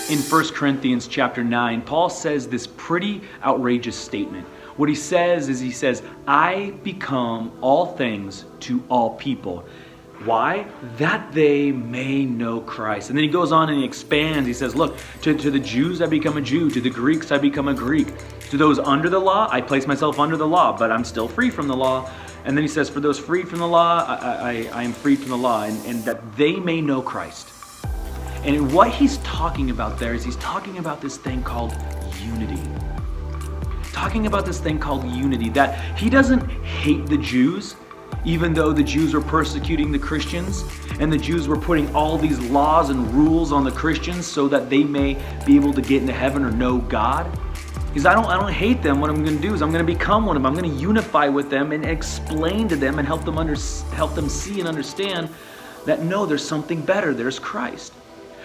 In 1 Corinthians chapter 9, Paul says this pretty outrageous statement. What he says, I become all things to all people. Why? That they may know Christ. And then he goes on and he expands. He says, look, to the Jews I become a Jew. To the Greeks I become a Greek. To those under the law, I place myself under the law, but I'm still free from the law. And then he says, for those freed from the law, I am freed from the law, and that they may know Christ. And what he's talking about there is he's talking about this thing called unity. Talking about this thing called unity, that he doesn't hate the Jews, even though the Jews were persecuting the Christians, and the Jews were putting all these laws and rules on the Christians so that they may be able to get into heaven or know God. Because I don't hate them. What I'm going to do is I'm going to become one of them. I'm going to unify with them and explain to them and help them see and understand that no, there's something better. There's Christ.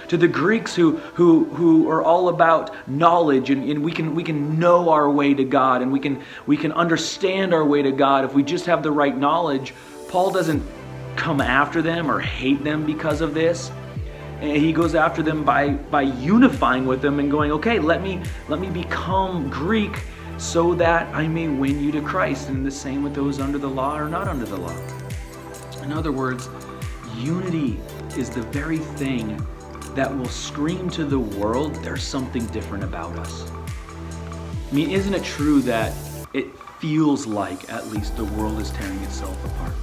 To the Greeks who are all about knowledge, and we can know our way to God, and we can understand our way to God if we just have the right knowledge. Paul doesn't come after them or hate them because of this. And he goes after them by unifying with them and going, okay, let me become Greek so that I may win you to Christ. And the same with those under the law or not under the law. In other words, unity is the very thing that will scream to the world, there's something different about us. I mean, isn't it true that it feels like at least the world is tearing itself apart?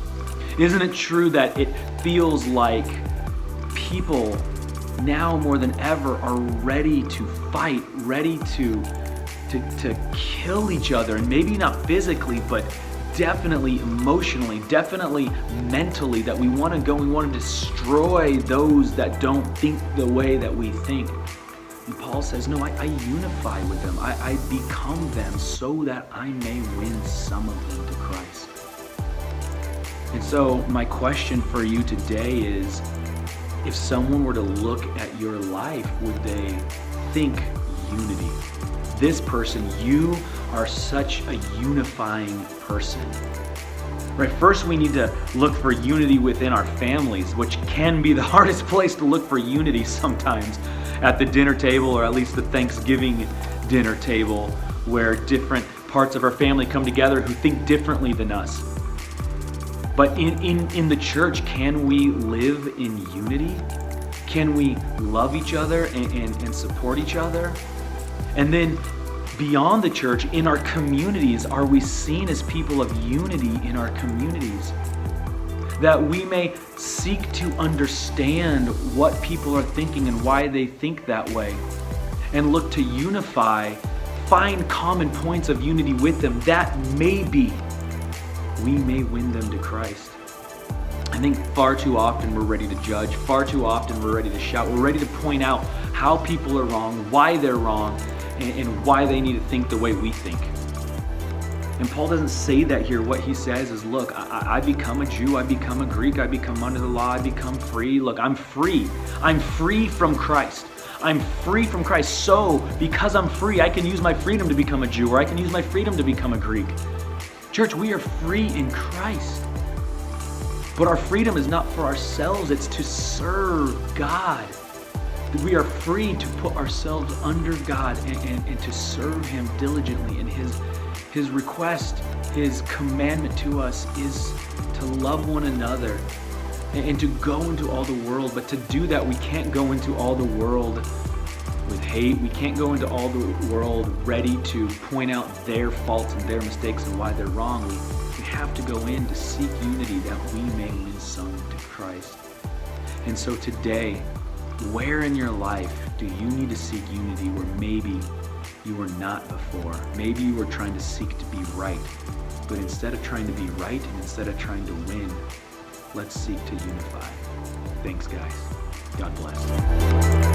Isn't it true that it feels like people now more than ever are ready to fight, ready to kill each other, and maybe not physically, but definitely emotionally, definitely mentally, that we want to destroy those that don't think the way that we think. And Paul says, no, I unify with them. I become them so that I may win some of them to Christ. And so my question for you today is, if someone were to look at your life, would they think unity? This person, you are such a unifying person. Right, first we need to look for unity within our families, which can be the hardest place to look for unity sometimes, at the dinner table, or at least the Thanksgiving dinner table, where different parts of our family come together who think differently than us. But in the church, can we live in unity? Can we love each other and support each other? And then beyond the church, in our communities, are we seen as people of unity in our communities? That we may seek to understand what people are thinking and why they think that way, and look to unify, find common points of unity with them, that maybe we may win them to Christ. I think far too often we're ready to judge, far too often we're ready to shout, we're ready to point out how people are wrong, why they're wrong, and why they need to think the way we think. And Paul doesn't say that here. What he says is, look, I become a Jew, I become a Greek, I become under the law, I become free. Look, I'm free. I'm free from Christ. I'm free from Christ. So, because I'm free, I can use my freedom to become a Jew, or I can use my freedom to become a Greek. Church, we are free in Christ. But our freedom is not for ourselves, it's to serve God. We are free to put ourselves under God and to serve Him diligently. And His request, His commandment to us is to love one another and to go into all the world. But to do that, we can't go into all the world with hate. We can't go into all the world ready to point out their faults and their mistakes and why they're wrong. We have to go in to seek unity that we may win some to Christ. And so today, where in your life do you need to seek unity where maybe you were not before? Maybe you were trying to seek to be right, but instead of trying to be right and instead of trying to win, let's seek to unify. Thanks, guys. God bless.